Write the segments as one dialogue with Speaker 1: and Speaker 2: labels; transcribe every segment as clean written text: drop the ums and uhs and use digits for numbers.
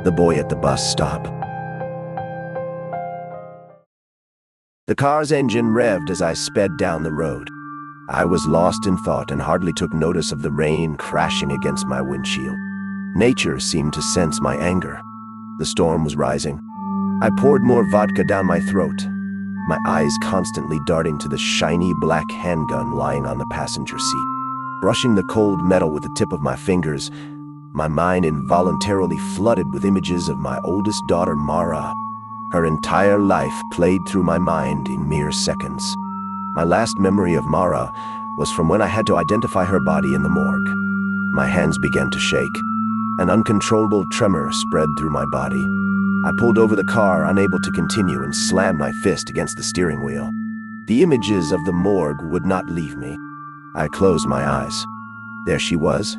Speaker 1: The boy at the bus stop. The car's engine revved as I sped down the road. I was lost in thought and hardly took notice of the rain crashing against my windshield. Nature seemed to sense my anger. The storm was rising. I poured more vodka down my throat, my eyes constantly darting to the shiny black handgun lying on the passenger seat. Brushing the cold metal with the tip of my fingers, my mind involuntarily flooded with images of my oldest daughter, Mara. Her entire life played through my mind in mere seconds. My last memory of Mara was from when I had to identify her body in the morgue. My hands began to shake. An uncontrollable tremor spread through my body. I pulled over the car, unable to continue, and slammed my fist against the steering wheel. The images of the morgue would not leave me. I closed my eyes. There she was,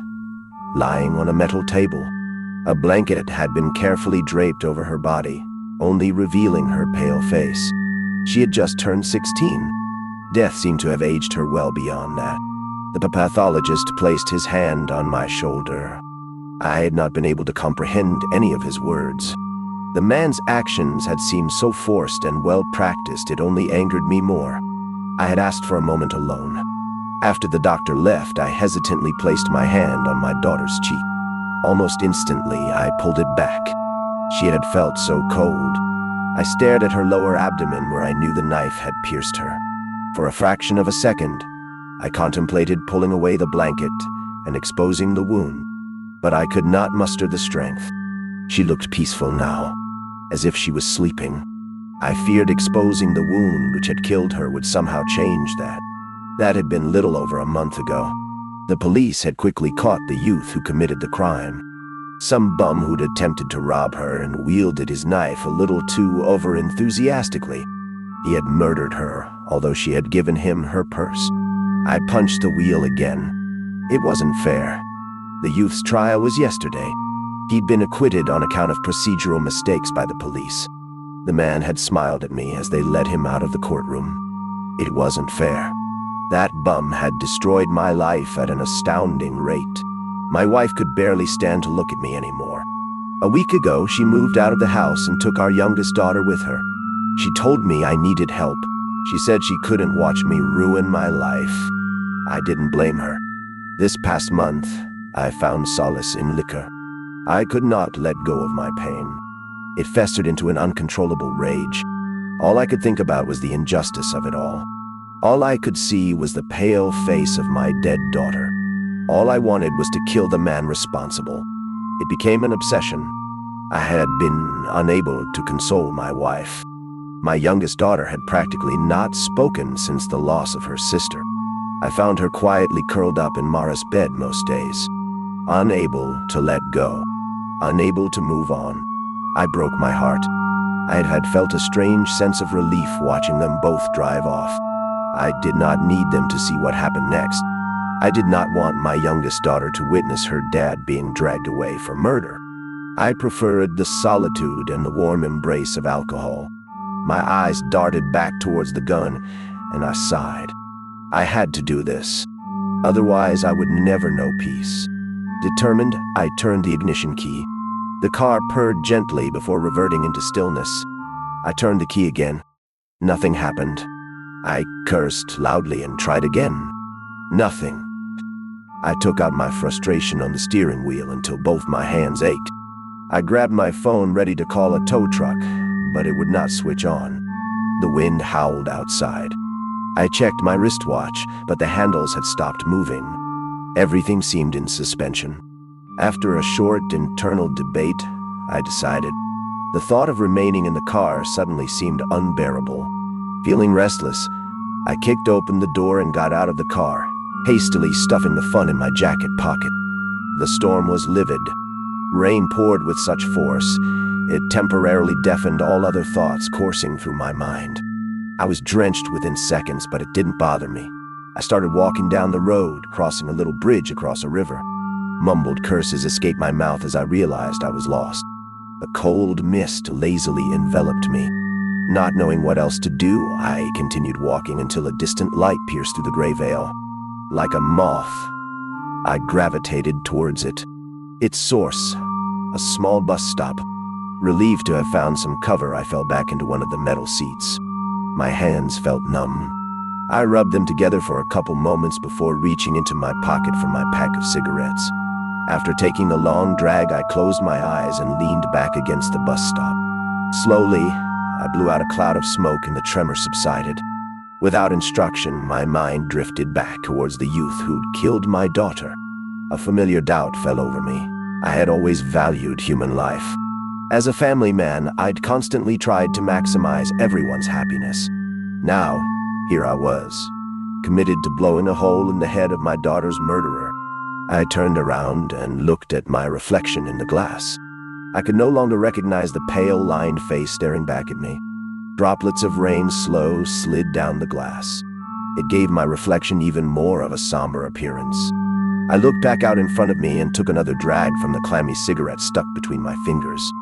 Speaker 1: lying on a metal table. A blanket had been carefully draped over her body, only revealing her pale face. She had just turned 16. Death seemed to have aged her well beyond that. The pathologist placed his hand on my shoulder. I had not been able to comprehend any of his words. The man's actions had seemed so forced and well-practiced it only angered me more. I had asked for a moment alone. After the doctor left, I hesitantly placed my hand on my daughter's cheek. Almost instantly, I pulled it back. She had felt so cold. I stared at her lower abdomen where I knew the knife had pierced her. For a fraction of a second, I contemplated pulling away the blanket and exposing the wound, but I could not muster the strength. She looked peaceful now, as if she was sleeping. I feared exposing the wound which had killed her would somehow change that. That had been little over a month ago. The police had quickly caught the youth who committed the crime. Some bum who'd attempted to rob her and wielded his knife a little too over-enthusiastically. He had murdered her, although she had given him her purse. I punched the wheel again. It wasn't fair. The youth's trial was yesterday. He'd been acquitted on account of procedural mistakes by the police. The man had smiled at me as they led him out of the courtroom. It wasn't fair. That bum had destroyed my life at an astounding rate. My wife could barely stand to look at me anymore. A week ago, she moved out of the house and took our youngest daughter with her. She told me I needed help. She said she couldn't watch me ruin my life. I didn't blame her. This past month, I found solace in liquor. I could not let go of my pain. It festered into an uncontrollable rage. All I could think about was the injustice of it all. All I could see was the pale face of my dead daughter. All I wanted was to kill the man responsible. It became an obsession. I had been unable to console my wife. My youngest daughter had practically not spoken since the loss of her sister. I found her quietly curled up in Mara's bed most days, unable to let go, unable to move on. I broke my heart. I had felt a strange sense of relief watching them both drive off. I did not need them to see what happened next. I did not want my youngest daughter to witness her dad being dragged away for murder. I preferred the solitude and the warm embrace of alcohol. My eyes darted back towards the gun, and I sighed. I had to do this. Otherwise, I would never know peace. Determined, I turned the ignition key. The car purred gently before reverting into stillness. I turned the key again. Nothing happened. I cursed loudly and tried again. Nothing. I took out my frustration on the steering wheel until both my hands ached. I grabbed my phone ready to call a tow truck, but it would not switch on. The wind howled outside. I checked my wristwatch, but the handles had stopped moving. Everything seemed in suspension. After a short internal debate, I decided. The thought of remaining in the car suddenly seemed unbearable. Feeling restless, I kicked open the door and got out of the car, hastily stuffing the phone in my jacket pocket. The storm was livid. Rain poured with such force, it temporarily deafened all other thoughts coursing through my mind. I was drenched within seconds, but it didn't bother me. I started walking down the road, crossing a little bridge across a river. Mumbled curses escaped my mouth as I realized I was lost. A cold mist lazily enveloped me. Not knowing what else to do, I continued walking until a distant light pierced through the gray veil. Like a moth, I gravitated towards it. Its source, a small bus stop, Relieved to have found some cover, I fell back into one of the metal seats. My hands felt numb. I rubbed them together for a couple moments before reaching into my pocket for my pack of cigarettes. After taking a long drag, I closed my eyes and leaned back against the bus stop. Slowly, I blew out a cloud of smoke and the tremor subsided. Without instruction, my mind drifted back towards the youth who'd killed my daughter. A familiar doubt fell over me. I had always valued human life. As a family man, I'd constantly tried to maximize everyone's happiness. Now, here I was, committed to blowing a hole in the head of my daughter's murderer. I turned around and looked at my reflection in the glass. I could no longer recognize the pale, lined face staring back at me. Droplets of rain slid down the glass. It gave my reflection even more of a somber appearance. I looked back out in front of me and took another drag from the clammy cigarette stuck between my fingers.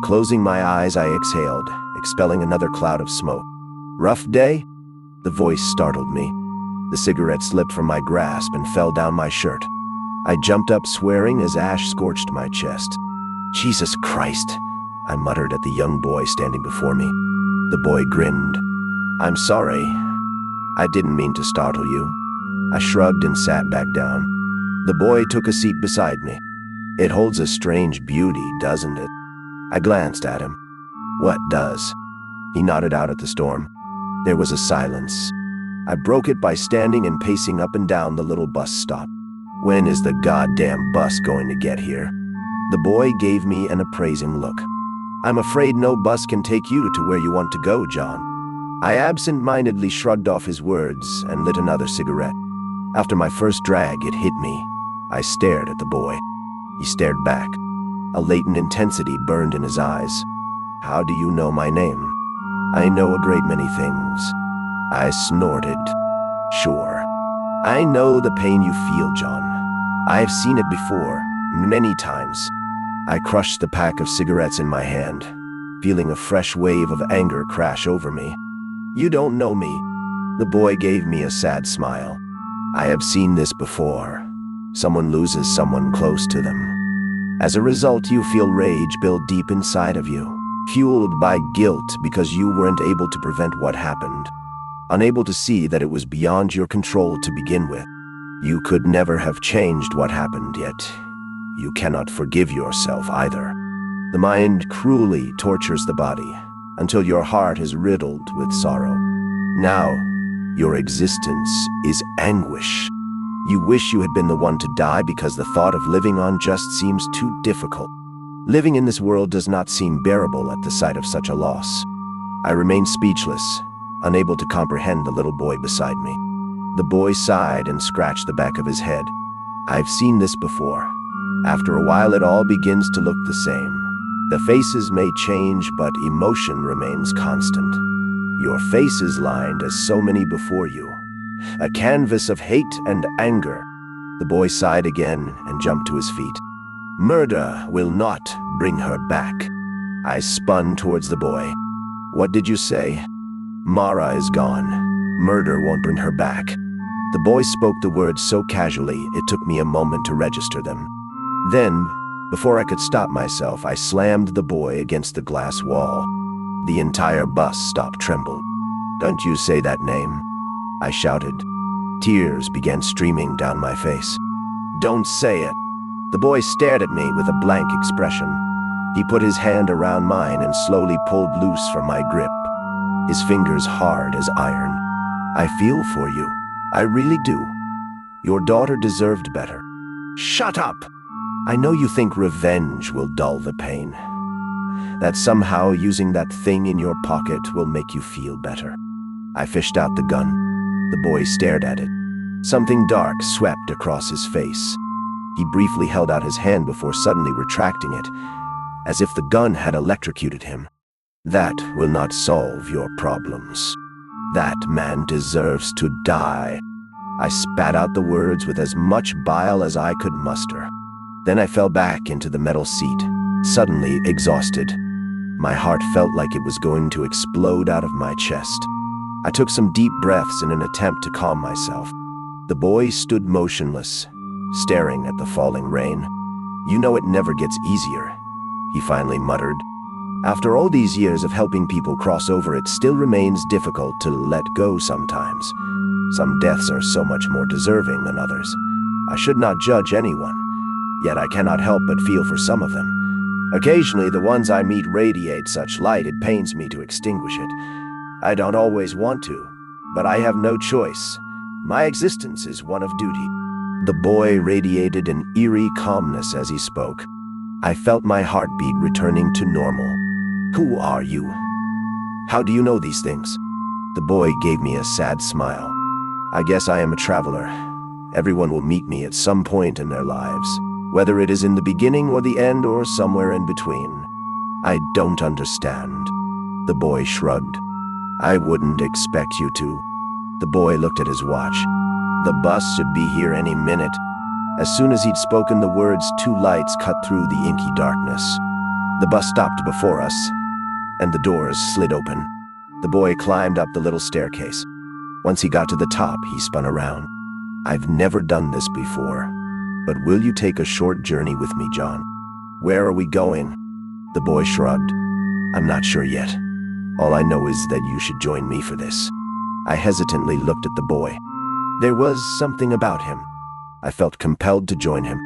Speaker 1: Closing my eyes, I exhaled, expelling another cloud of smoke. "Rough day?" The voice startled me. The cigarette slipped from my grasp and fell down my shirt. I jumped up swearing as ash scorched my chest. "Jesus Christ," I muttered at the young boy standing before me. The boy grinned. "I'm sorry. I didn't mean to startle you." I shrugged and sat back down. The boy took a seat beside me. "It holds a strange beauty, doesn't it?" I glanced at him. "What does?" He nodded out at the storm. There was a silence. I broke it by standing and pacing up and down the little bus stop. "When is the goddamn bus going to get here?" The boy gave me an appraising look. "I'm afraid no bus can take you to where you want to go, John." I absent-mindedly shrugged off his words and lit another cigarette. After my first drag, it hit me. I stared at the boy. He stared back. A latent intensity burned in his eyes. "How do you know my name?" "I know a great many things." I snorted. "Sure. I know the pain you feel, John. I've seen it before, many times." I crushed the pack of cigarettes in my hand, feeling a fresh wave of anger crash over me. "You don't know me." The boy gave me a sad smile. "I have seen this before. Someone loses someone close to them. As a result, you feel rage build deep inside of you, fueled by guilt because you weren't able to prevent what happened. Unable to see that it was beyond your control to begin with. You could never have changed what happened, yet you cannot forgive yourself either. The mind cruelly tortures the body until your heart is riddled with sorrow. Now, your existence is anguish. You wish you had been the one to die because the thought of living on just seems too difficult. Living in this world does not seem bearable at the sight of such a loss." I remained speechless, unable to comprehend the little boy beside me. The boy sighed and scratched the back of his head. "I've seen this before. After a while, it all begins to look the same. The faces may change, but emotion remains constant. Your face is lined as so many before you. A canvas of hate and anger." The boy sighed again and jumped to his feet. "Murder will not bring her back." I spun towards the boy. "What did you say?" "Mara is gone. Murder won't bring her back." The boy spoke the words so casually, it took me a moment to register them. Then, before I could stop myself, I slammed the boy against the glass wall. The entire bus stop trembled. "Don't you say that name," I shouted. Tears began streaming down my face. "Don't say it." The boy stared at me with a blank expression. He put his hand around mine and slowly pulled loose from my grip, his fingers hard as iron. "I feel for you. I really do. Your daughter deserved better." "Shut up! I know you think revenge will dull the pain. That somehow using that thing in your pocket will make you feel better." I fished out the gun. The boy stared at it. Something dark swept across his face. He briefly held out his hand before suddenly retracting it, as if the gun had electrocuted him. "That will not solve your problems. That man deserves to die." I spat out the words with as much bile as I could muster. Then I fell back into the metal seat, suddenly exhausted. My heart felt like it was going to explode out of my chest. I took some deep breaths in an attempt to calm myself. The boy stood motionless, staring at the falling rain. "You know it never gets easier," he finally muttered. After all these years of helping people cross over, it still remains difficult to let go sometimes. Some deaths are so much more deserving than others. I should not judge anyone, yet I cannot help but feel for some of them. Occasionally, the ones I meet radiate such light it pains me to extinguish it. I don't always want to, but I have no choice. My existence is one of duty. The boy radiated an eerie calmness as he spoke. I felt my heartbeat returning to normal. Who are you? How do you know these things? The boy gave me a sad smile. I guess I am a traveler. Everyone will meet me at some point in their lives, whether it is in the beginning or the end or somewhere in between. I don't understand. The boy shrugged. I wouldn't expect you to. The boy looked at his watch. The bus should be here any minute. As soon as he'd spoken the words, two lights cut through the inky darkness. The bus stopped before us, and the doors slid open. The boy climbed up the little staircase. Once he got to the top, he spun around. I've never done this before, but will you take a short journey with me, John? Where are we going? The boy shrugged. I'm not sure yet. All I know is that you should join me for this. I hesitantly looked at the boy. There was something about him. I felt compelled to join him.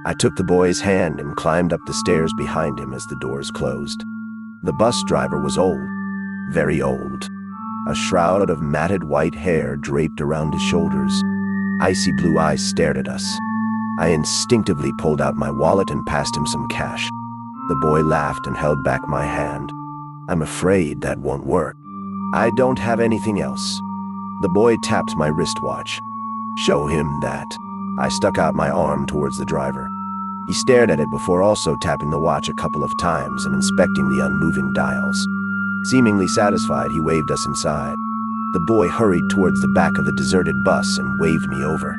Speaker 1: I took the boy's hand and climbed up the stairs behind him as the doors closed. The bus driver was old, very old. A shroud of matted white hair draped around his shoulders. Icy blue eyes stared at us. I instinctively pulled out my wallet and passed him some cash. The boy laughed and held back my hand. I'm afraid that won't work. I don't have anything else. The boy tapped my wristwatch. Show him that. I stuck out my arm towards the driver. He stared at it before also tapping the watch a couple of times and inspecting the unmoving dials. Seemingly satisfied, he waved us inside. The boy hurried towards the back of the deserted bus and waved me over.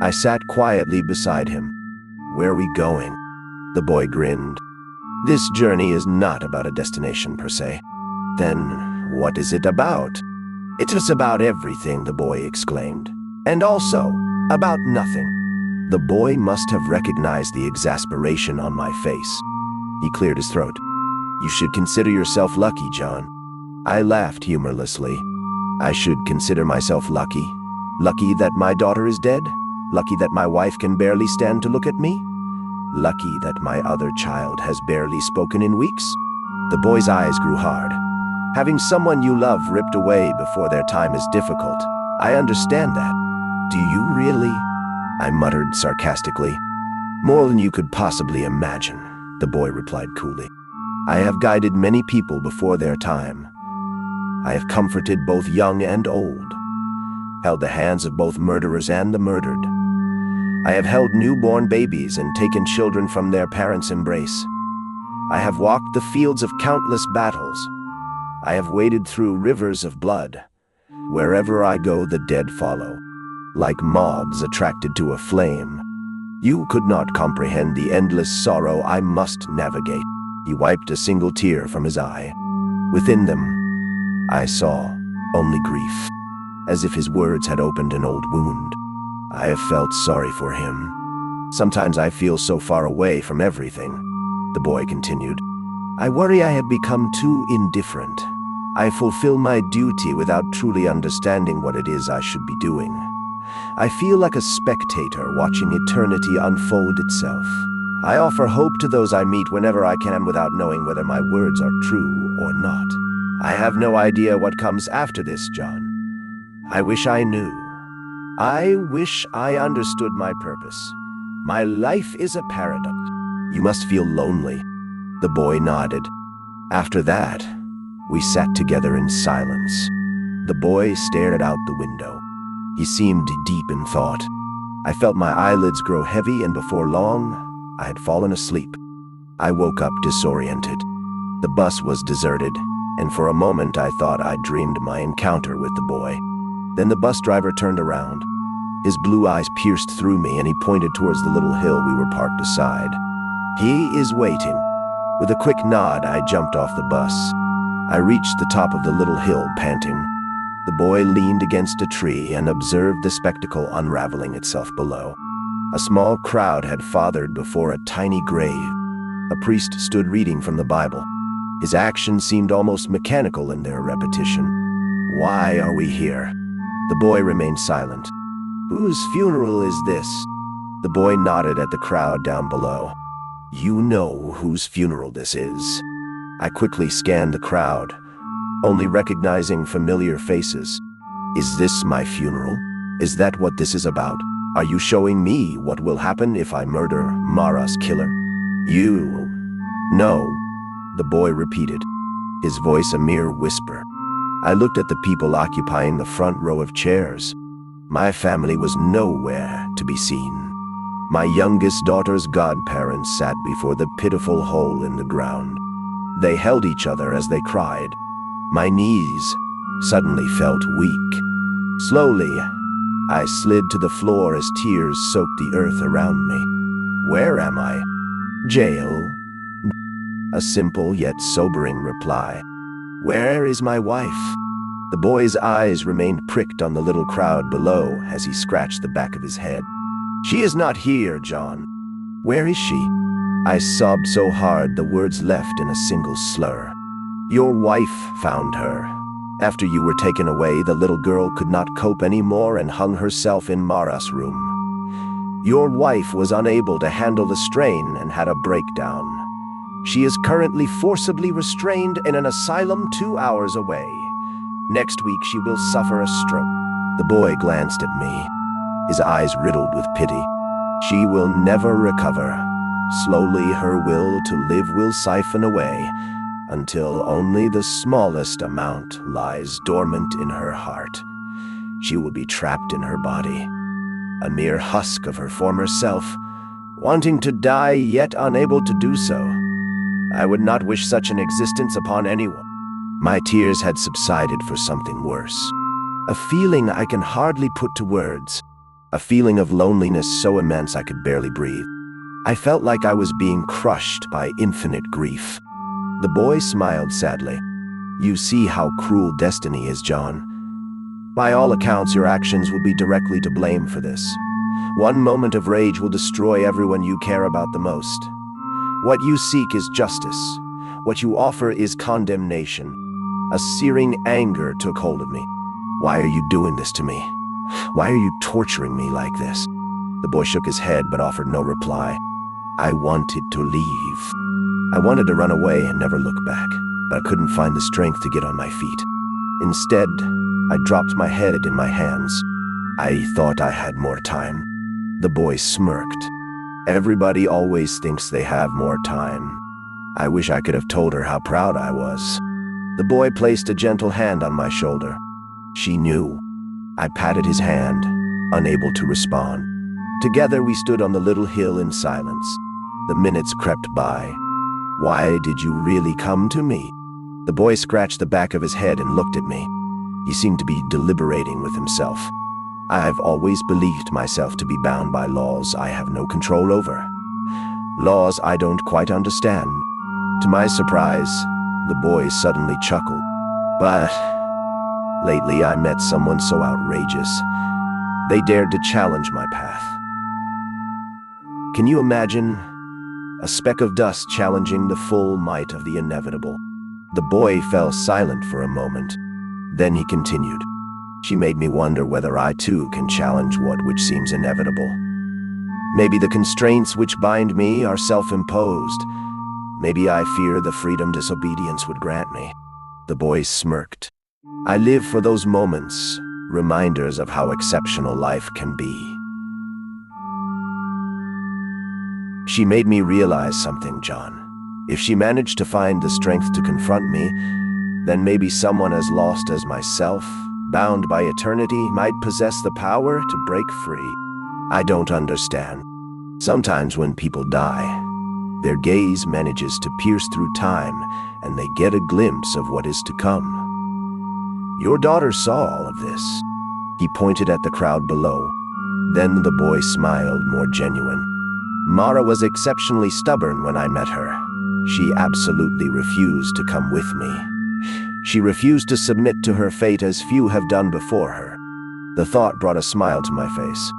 Speaker 1: I sat quietly beside him. Where are we going? The boy grinned. This journey is not about a destination per se. Then what is it about? It is about everything, the boy exclaimed. And also about nothing. The boy must have recognized the exasperation on my face. He cleared his throat. You should consider yourself lucky, John. I laughed humorlessly. I should consider myself lucky. Lucky that my daughter is dead? Lucky that my wife can barely stand to look at me? Lucky that my other child has barely spoken in weeks? The boy's eyes grew hard. Having someone you love ripped away before their time is difficult. I understand that. Do you really? I muttered sarcastically. More than you could possibly imagine, the boy replied coolly. I have guided many people before their time. I have comforted both young and old, held the hands of both murderers and the murdered. I have held newborn babies and taken children from their parents' embrace. I have walked the fields of countless battles. I have waded through rivers of blood. Wherever I go, the dead follow, like moths attracted to a flame. You could not comprehend the endless sorrow I must navigate. He wiped a single tear from his eye. Within them, I saw only grief, as if his words had opened an old wound. I have felt sorry for him. Sometimes I feel so far away from everything, the boy continued. I worry I have become too indifferent. I fulfill my duty without truly understanding what it is I should be doing. I feel like a spectator watching eternity unfold itself. I offer hope to those I meet whenever I can without knowing whether my words are true or not. I have no idea what comes after this, John. I wish I knew. I wish I understood my purpose. My life is a paradox. You must feel lonely. The boy nodded. After that, we sat together in silence. The boy stared out the window. He seemed deep in thought. I felt my eyelids grow heavy, and before long, I had fallen asleep. I woke up disoriented. The bus was deserted, and for a moment I thought I dreamed my encounter with the boy. Then the bus driver turned around. His blue eyes pierced through me, and he pointed towards the little hill we were parked aside. He is waiting. With a quick nod, I jumped off the bus. I reached the top of the little hill, panting. The boy leaned against a tree and observed the spectacle unraveling itself below. A small crowd had fathered before a tiny grave. A priest stood reading from the Bible. His actions seemed almost mechanical in their repetition. "Why are we here?" The boy remained silent. "Whose funeral is this?" The boy nodded at the crowd down below. "You know whose funeral this is." I quickly scanned the crowd, only recognizing familiar faces. "Is this my funeral? Is that what this is about? Are you showing me what will happen if I murder Mara's killer?" "You... no," the boy repeated, his voice a mere whisper. I looked at the people occupying the front row of chairs. My family was nowhere to be seen. My youngest daughter's godparents sat before the pitiful hole in the ground. They held each other as they cried. My knees suddenly felt weak. Slowly, I slid to the floor as tears soaked the earth around me. Where am I? Jail? A simple yet sobering reply. Where is my wife? The boy's eyes remained pricked on the little crowd below as he scratched the back of his head. "She is not here, John." "Where is she?" I sobbed so hard the words left in a single slur. "Your wife found her. After you were taken away, the little girl could not cope anymore and hung herself in Mara's room. Your wife was unable to handle the strain and had a breakdown. She is currently forcibly restrained in an asylum 2 hours away. Next week she will suffer a stroke." The boy glanced at me, his eyes riddled with pity. "She will never recover. Slowly her will to live will siphon away until only the smallest amount lies dormant in her heart. She will be trapped in her body, a mere husk of her former self, wanting to die yet unable to do so. I would not wish such an existence upon anyone." My tears had subsided for something worse. A feeling I can hardly put to words. A feeling of loneliness so immense I could barely breathe. I felt like I was being crushed by infinite grief. The boy smiled sadly. "You see how cruel destiny is, John. By all accounts, your actions will be directly to blame for this. One moment of rage will destroy everyone you care about the most. What you seek is justice. What you offer is condemnation." A searing anger took hold of me. "Why are you doing this to me? Why are you torturing me like this?" The boy shook his head but offered no reply. I wanted to leave. I wanted to run away and never look back, but I couldn't find the strength to get on my feet. Instead, I dropped my head in my hands. I thought I had more time. The boy smirked. "Everybody always thinks they have more time." I wish I could have told her how proud I was. The boy placed a gentle hand on my shoulder. She knew. I patted his hand, unable to respond. Together we stood on the little hill in silence. The minutes crept by. "Why did you really come to me?" The boy scratched the back of his head and looked at me. He seemed to be deliberating with himself. "I've always believed myself to be bound by laws I have no control over. Laws I don't quite understand." To my surprise, the boy suddenly chuckled. "But lately I met someone so outrageous. They dared to challenge my path. Can you imagine? A speck of dust challenging the full might of the inevitable." The boy fell silent for a moment. Then he continued. "She made me wonder whether I too can challenge which seems inevitable. Maybe the constraints which bind me are self-imposed. Maybe I fear the freedom disobedience would grant me." The boy smirked. "I live for those moments, reminders of how exceptional life can be." She made me realize something, John. If she managed to find the strength to confront me, then maybe someone as lost as myself, bound by eternity, might possess the power to break free. I don't understand. Sometimes when people die, their gaze manages to pierce through time and they get a glimpse of what is to come. Your daughter saw all of this. He pointed at the crowd below. Then the boy smiled, more genuine. Mara was exceptionally stubborn when I met her. She absolutely refused to come with me. She refused to submit to her fate as few have done before her. The thought brought a smile to my face.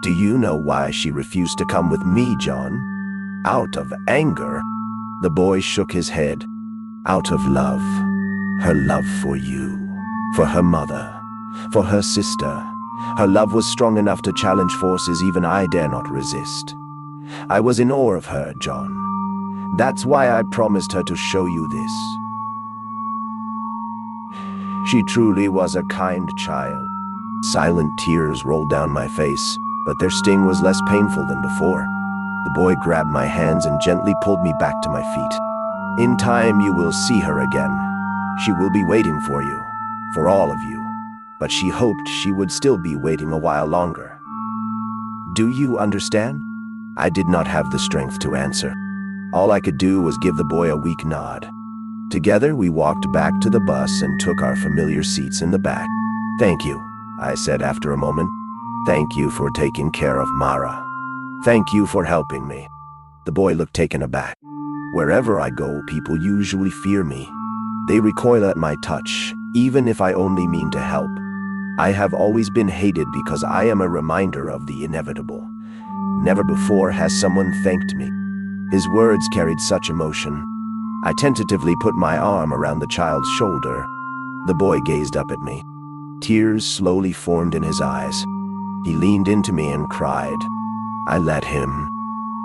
Speaker 1: Do you know why she refused to come with me, John? Out of anger. The boy shook his head. Out of love. Her love for you. For her mother. For her sister. Her love was strong enough to challenge forces even I dare not resist. I was in awe of her, John. That's why I promised her to show you this. She truly was a kind child. Silent tears rolled down my face, but their sting was less painful than before. The boy grabbed my hands and gently pulled me back to my feet. In time you will see her again. She will be waiting for you, for all of you. But she hoped she would still be waiting a while longer. Do you understand? I did not have the strength to answer. All I could do was give the boy a weak nod. Together we walked back to the bus and took our familiar seats in the back. Thank you, I said after a moment. Thank you for taking care of Mara. Thank you for helping me. The boy looked taken aback. Wherever I go, people usually fear me. They recoil at my touch, even if I only mean to help. I have always been hated because I am a reminder of the inevitable. Never before has someone thanked me. His words carried such emotion. I tentatively put my arm around the child's shoulder. The boy gazed up at me. Tears slowly formed in his eyes. He leaned into me and cried. I let him.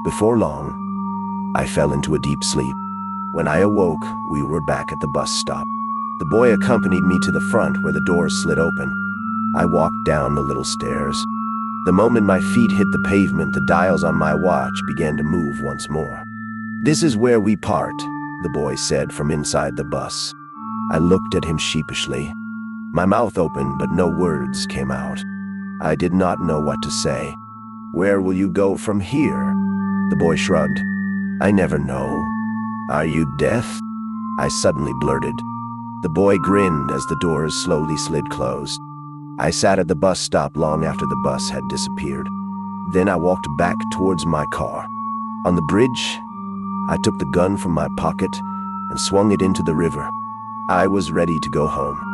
Speaker 1: Before long, I fell into a deep sleep. When I awoke, we were back at the bus stop. The boy accompanied me to the front where the doors slid open. I walked down the little stairs. The moment my feet hit the pavement, the dials on my watch began to move once more. This is where we part, the boy said from inside the bus. I looked at him sheepishly. My mouth opened, but no words came out. I did not know what to say. Where will you go from here? The boy shrugged. I never know. Are you deaf? I suddenly blurted. The boy grinned as the doors slowly slid closed. I sat at the bus stop long after the bus had disappeared. Then I walked back towards my car. On the bridge, I took the gun from my pocket and swung it into the river. I was ready to go home.